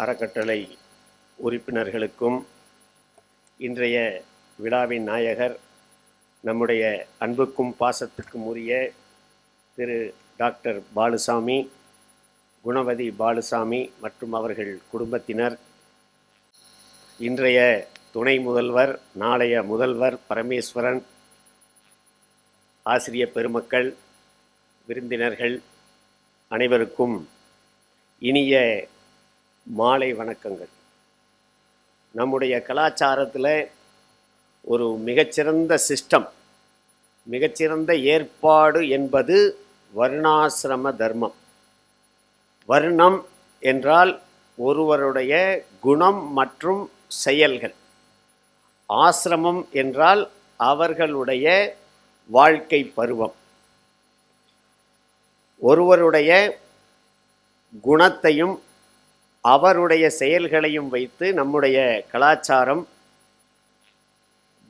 அறக்கட்டளை உறுப்பினர்களுக்கும் இன்றைய விழாவின் நாயகர் நம்முடைய அன்புக்கும் பாசத்துக்கும் உரிய திரு டாக்டர் பாலுசாமி, குணவதி பாலுசாமி மற்றும் அவர்கள் குடும்பத்தினர், இன்றைய துணை முதல்வர், நாளைய முதல்வர் பரமேஸ்வரன், ஆசிரிய பெருமக்கள், விருந்தினர்கள் அனைவருக்கும் இனிய மாலை வணக்கங்கள். நம்முடைய கலாச்சாரத்தில் ஒரு மிகச்சிறந்த சிஸ்டம், மிகச்சிறந்த ஏற்பாடு என்பது வர்ணாசிரம தர்மம். வர்ணம் என்றால் ஒருவருடைய குணம் மற்றும் செயல்கள். ஆசிரமம் என்றால் அவர்களுடைய வாழ்க்கை பருவம். ஒருவருடைய குணத்தையும் அவருடைய செயல்களையும் வைத்து நம்முடைய கலாச்சாரம்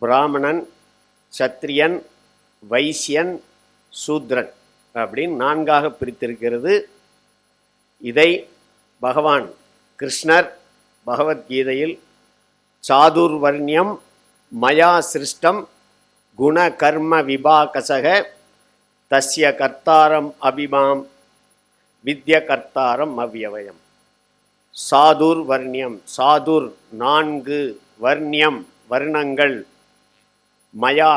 பிராமணன், சத்திரியன், வைசியன், சூத்ரன் அப்படின்னு 4ஆக பிரித்திருக்கிறது. இதை பகவான் கிருஷ்ணர் பகவத்கீதையில் சாதுர்வர்ணியம் மயா சிருஷ்டம் குண கர்ம விபாகசக தஸ்ய கர்த்தாரம் அபிமாம் வித்ய கர்த்தாரம் அவ்யவயம். சாதுர் வர்ணியம், சாதுர் 4, வர்ணியம் வர்ணங்கள், மயா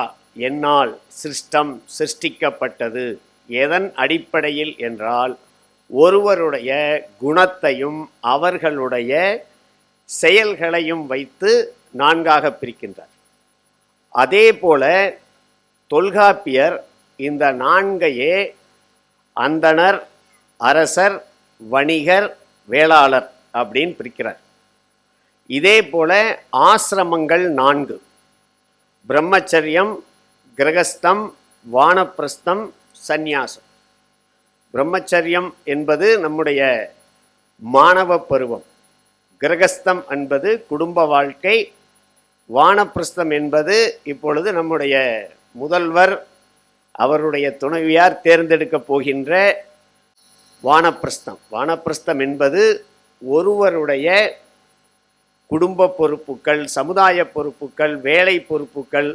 என்னால், சிருஷ்டம் சிருஷ்டிக்கப்பட்டது. எதன் அடிப்படையில் என்றால் ஒருவருடைய குணத்தையும் அவர்களுடைய செயல்களையும் வைத்து 4ஆக பிரிக்கின்றார். அதே போல தொல்காப்பியர் இந்த 4ஐயே அந்தணர், அரசர், வணிகர், வேளாளர் அப்படின்னு பிரிக்கிறார். இதே போல ஆசிரமங்கள் 4: பிரம்மச்சரியம், கிரகஸ்தம், வானப்பிரஸ்தம், சந்நியாசம். பிரம்மச்சரியம் என்பது நம்முடைய மாணவ பருவம், கிரகஸ்தம் என்பது குடும்ப வாழ்க்கை, வானப்பிரஸ்தம் என்பது இப்பொழுது நம்முடைய முதல்வர் அவருடைய துணைவியார் தேர்ந்தெடுக்கப் போகின்ற வானப்பிரஸ்தம். வானப்பிரஸ்தம் என்பது ஒருவருடைய குடும்ப பொறுப்புகள், சமுதாய பொறுப்புகள், வேலை பொறுப்புகள்,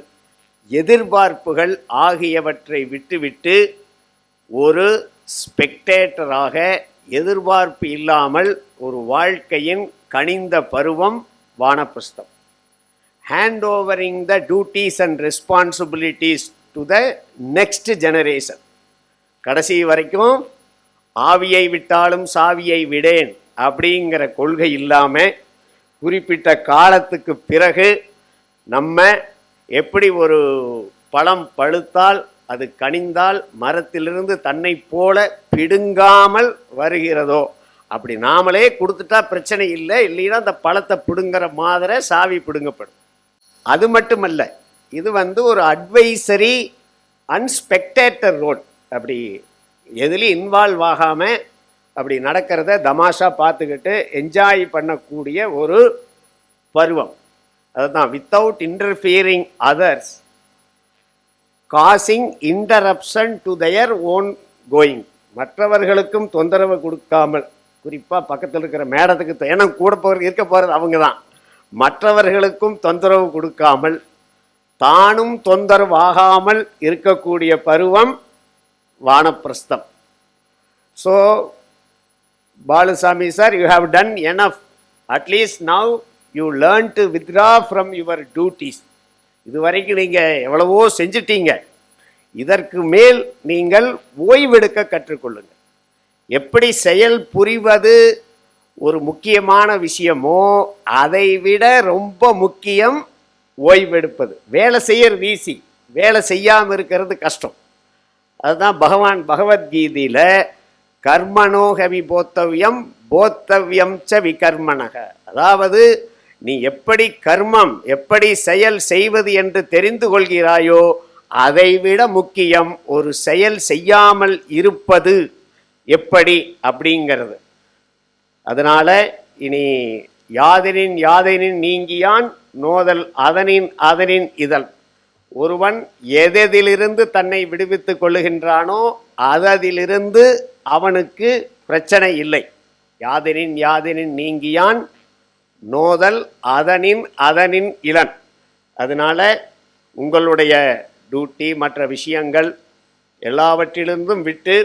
எதிர்பார்ப்புகள் ஆகியவற்றை விட்டுவிட்டு ஒரு ஸ்பெக்டேட்டராக எதிர்பார்ப்பு இல்லாமல் ஒரு வாழ்க்கையின் கனிந்த பருவம் வானப்பிரஸ்தம். Hand overing the duties and responsibilities to the next generation. கடைசி வரைக்கும் ஆவியை விட்டாலும் சாவியை விடேன் அப்படிங்கிற கொள்கை இல்லாமல் குறிப்பிட்ட காலத்துக்கு பிறகு நம்ம எப்படி ஒரு பழம் பழுத்தால் அது கனிந்தால் மரத்திலிருந்து தன்னை போல பிடுங்காமல் வருகிறதோ அப்படி நாமளே கொடுத்துட்டா பிரச்சனை இல்லை, இல்லைன்னா அந்த பழத்தை பிடுங்கிற மாதிரி சாவி பிடுங்கப்படும். அது மட்டுமல்ல, இது ஒரு அட்வைசரி அண்ட் ஸ்பெக்டேட்டர் ரோல். அப்படி எதுலேயும் இன்வால்வ் ஆகாமல் அப்படி நடக்கிறத தமாஷா பார்த்துக்கிட்டு என்ஜாய் பண்ணக்கூடிய ஒரு பருவம். அதுதான் without interfering others, causing interruption to their own going. மற்றவர்களுக்கும் தொந்தரவு கொடுக்காமல், குறிப்பாக பக்கத்தில் இருக்கிற மேடத்துக்கு, ஏன்னா கூட இருக்க போகிறது அவங்க தான், மற்றவர்களுக்கும் தொந்தரவு கொடுக்காமல் தானும் தொந்தரவாகாமல் இருக்கக்கூடிய பருவம் வானப்பிரஸ்தம். So Baluswamy sir, you have done enough. At least now you learn to withdraw from your duties. இதுவரைக்கும் நீங்கள் எவ்வளவோ செஞ்சிட்டீங்க, இதற்கு மேல் நீங்கள் ஓய்வெடுக்க கற்றுக்கொள்ளுங்கள். எப்படி செயல் புரிவது ஒரு முக்கியமான விஷயமோ அதை விட ரொம்ப முக்கியம் ஓய்வெடுப்பது. வேலை செய்யறது ஈஸி, வேலை செய்யாமல் இருக்கிறது கஷ்டம். அதுதான் பகவான் பகவத்கீதையில் கர்மணோகவி போத்தவ்யம் போத்தவ்யம் ச விகர்மணக. அதாவது நீ எப்படி கர்மம், எப்படி செயல் செய்வது என்று தெரிந்து கொள்கிறாயோ அதைவிட முக்கியம் ஒரு செயல் செய்யாமல் இருப்பது எப்படி அப்படிங்கிறது. அதனால இனி யாதனின் யாதனின் நீங்கியான் நோதல் அதனின் அதனின் இதழ். ஒருவன் எதிலிருந்து தன்னை விடுவித்துக் கொள்ளுகின்றானோ அதிலிருந்து அவனுக்கு பிரச்சனை இல்லை. யாதெனின் யாதெனின் நீங்கியான் நோதல் அதனின் அதனின் இளன். அதனால உங்களுடைய டியூட்டி மற்ற விஷயங்கள் எல்லாவற்றிலிருந்தும் விட்டு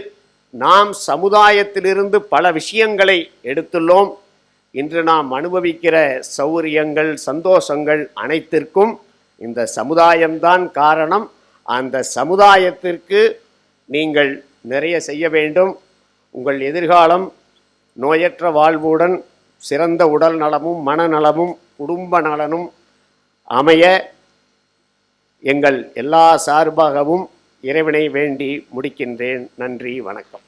நாம் சமுதாயத்திலிருந்து பல விஷயங்களை எடுத்துள்ளோம். இன்று நாம் அனுபவிக்கிற சௌரியங்கள் சந்தோஷங்கள் அனைத்திற்கும் இந்த சமுதாயம்தான் காரணம். அந்த சமுதாயத்திற்கு நீங்கள் நிறைய செய்ய வேண்டும். உங்கள் எதிர்காலம் நோயற்ற வாழ்வுடன் சிறந்த உடல் நலமும் மனநலமும் குடும்ப நலனும் அமைய எங்கள் எல்லா சார்பாகவும் இறைவனை வேண்டி முடிக்கின்றேன். நன்றி, வணக்கம்.